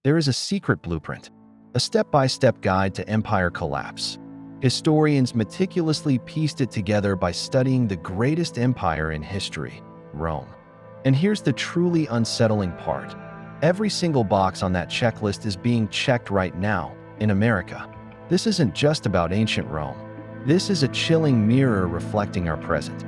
There is a secret blueprint, a step-by-step guide to empire collapse. Historians meticulously pieced it together by studying the greatest empire in history, Rome. And here's the truly unsettling part. Every single box on that checklist is being checked right now in America. This isn't just about ancient Rome. This is a chilling mirror reflecting our present.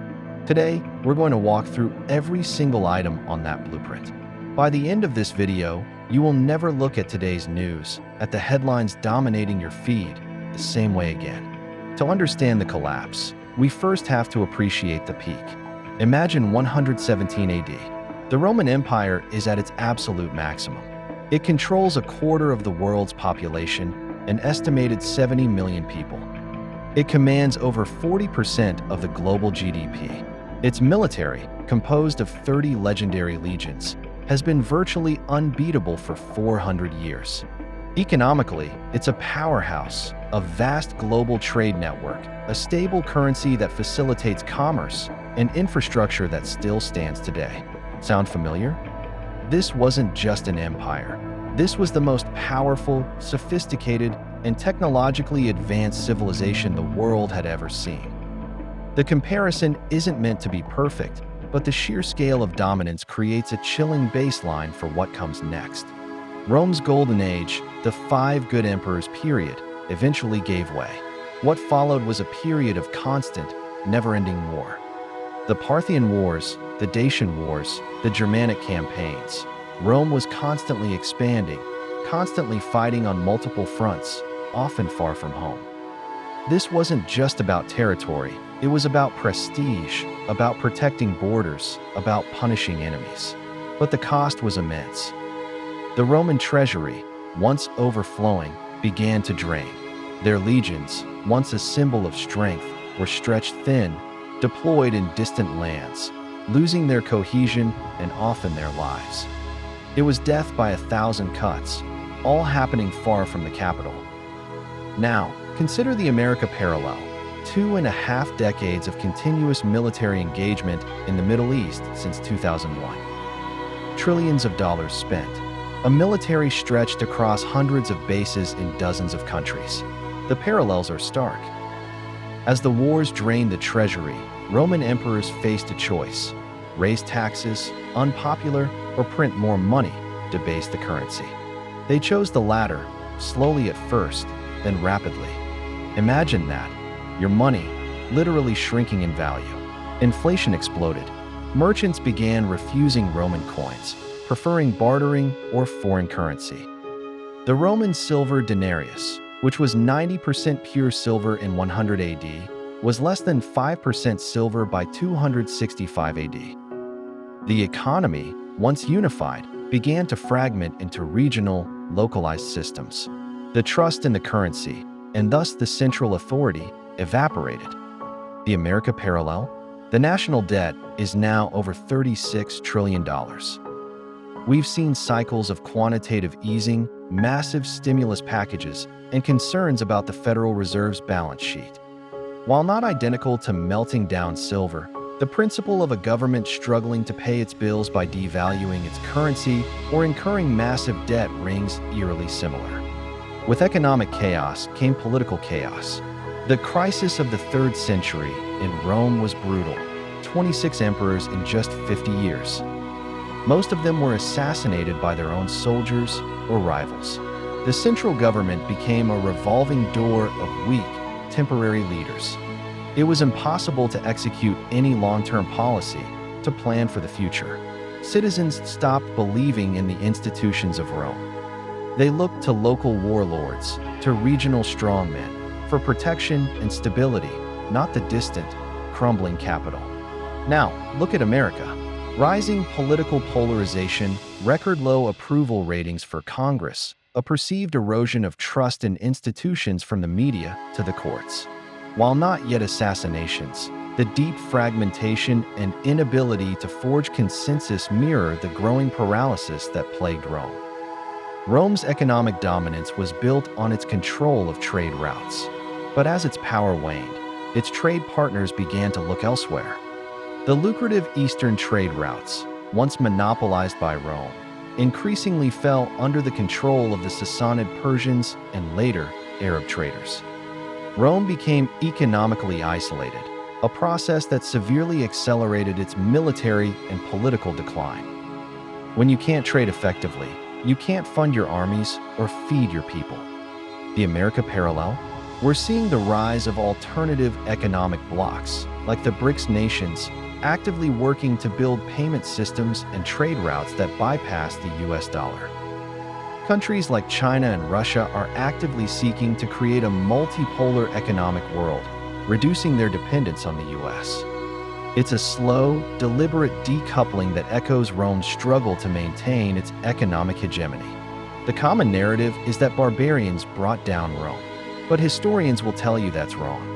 Today, we're going to walk through every single item on that blueprint. By the end of this video, you will never look at today's news, at the headlines dominating your feed, the same way again. To understand the collapse, we first have to appreciate the peak. Imagine 117 AD. The Roman Empire is at its absolute maximum. It controls a quarter of the world's population, an estimated 70 million people. It commands over 40% of the global GDP. Its military, composed of 30 legendary legions, has been virtually unbeatable for 400 years. Economically, it's a powerhouse, a vast global trade network, a stable currency that facilitates commerce, and infrastructure that still stands today. Sound familiar? This wasn't just an empire. This was the most powerful, sophisticated, and technologically advanced civilization the world had ever seen. The comparison isn't meant to be perfect, but the sheer scale of dominance creates a chilling baseline for what comes next. Rome's golden age, the 5 good emperors period, eventually gave way. What followed was a period of constant, never-ending war. The Parthian Wars, the Dacian Wars, the Germanic campaigns. Rome was constantly expanding, constantly fighting on multiple fronts, often far from home. This wasn't just about territory, it was about prestige, about protecting borders, about punishing enemies. But the cost was immense. The Roman treasury, once overflowing, began to drain. Their legions, once a symbol of strength, were stretched thin, deployed in distant lands, losing their cohesion and often their lives. It was death by 1,000 cuts, all happening far from the capital. Now, consider the America parallel. 2.5 decades of continuous military engagement in the Middle East since 2001. Trillions of dollars spent. A military stretched across hundreds of bases in dozens of countries. The parallels are stark. As the wars drained the treasury, Roman emperors faced a choice: raise taxes, unpopular, or print more money, debase the currency. They chose the latter, slowly at first, then rapidly. Imagine that. Your money, literally shrinking in value. Inflation exploded. Merchants began refusing Roman coins, preferring bartering or foreign currency. The Roman silver denarius, which was 90% pure silver in 100 AD, was less than 5% silver by 265 AD. The economy, once unified, began to fragment into regional, localized systems. The trust in the currency, and thus the central authority, evaporated. The America parallel? The national debt is now over $36 trillion. We've seen cycles of quantitative easing, massive stimulus packages, and concerns about the Federal Reserve's balance sheet. While not identical to melting down silver, the principle of a government struggling to pay its bills by devaluing its currency or incurring massive debt rings eerily similar. With economic chaos came political chaos. The crisis of the 3rd century in Rome was brutal. 26 emperors in just 50 years. Most of them were assassinated by their own soldiers or rivals. The central government became a revolving door of weak, temporary leaders. It was impossible to execute any long-term policy, to plan for the future. Citizens stopped believing in the institutions of Rome. They looked to local warlords, to regional strongmen, for protection and stability, not the distant, crumbling capital. Now, look at America. Rising political polarization, record low approval ratings for Congress, a perceived erosion of trust in institutions from the media to the courts. While not yet assassinations, the deep fragmentation and inability to forge consensus mirror the growing paralysis that plagued Rome. Rome's economic dominance was built on its control of trade routes. But as its power waned, its trade partners began to look elsewhere. The lucrative eastern trade routes, once monopolized by Rome, increasingly fell under the control of the Sassanid Persians and later Arab traders. Rome became economically isolated, a process that severely accelerated its military and political decline. When you can't trade effectively, you can't fund your armies or feed your people. The America parallel? We're seeing the rise of alternative economic blocs, like the BRICS nations, actively working to build payment systems and trade routes that bypass the US dollar. Countries like China and Russia are actively seeking to create a multipolar economic world, reducing their dependence on the US. It's a slow, deliberate decoupling that echoes Rome's struggle to maintain its economic hegemony. The common narrative is that barbarians brought down Rome, but historians will tell you that's wrong.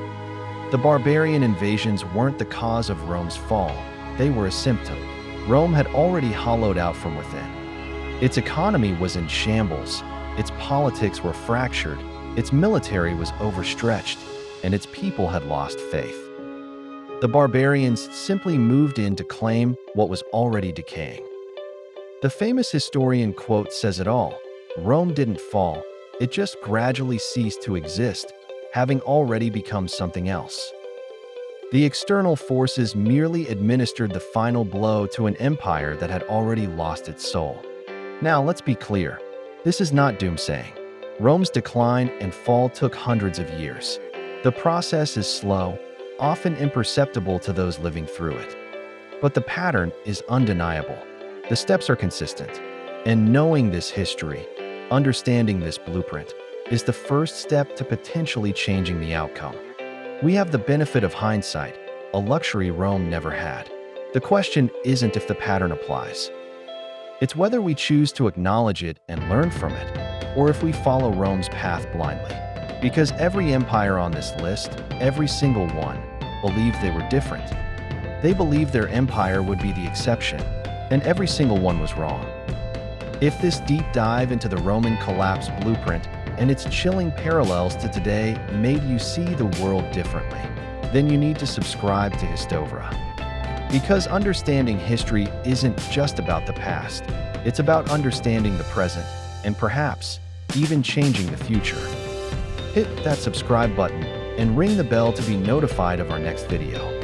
The barbarian invasions weren't the cause of Rome's fall, they were a symptom. Rome had already hollowed out from within. Its economy was in shambles, its politics were fractured, its military was overstretched, and its people had lost faith. The barbarians simply moved in to claim what was already decaying. The famous historian quote says it all: Rome didn't fall, it just gradually ceased to exist, having already become something else. The external forces merely administered the final blow to an empire that had already lost its soul. Now, let's be clear. This is not doomsaying. Rome's decline and fall took hundreds of years. The process is slow, often imperceptible to those living through it. But the pattern is undeniable. The steps are consistent. And knowing this history, understanding this blueprint, is the first step to potentially changing the outcome. We have the benefit of hindsight, a luxury Rome never had. The question isn't if the pattern applies. It's whether we choose to acknowledge it and learn from it, or if we follow Rome's path blindly. Because every empire on this list, every single one, believed they were different. They believed their empire would be the exception, and every single one was wrong. If this deep dive into the Roman collapse blueprint and its chilling parallels to today made you see the world differently, then you need to subscribe to Histovra. Because understanding history isn't just about the past, it's about understanding the present and perhaps even changing the future. Hit that subscribe button and ring the bell to be notified of our next video.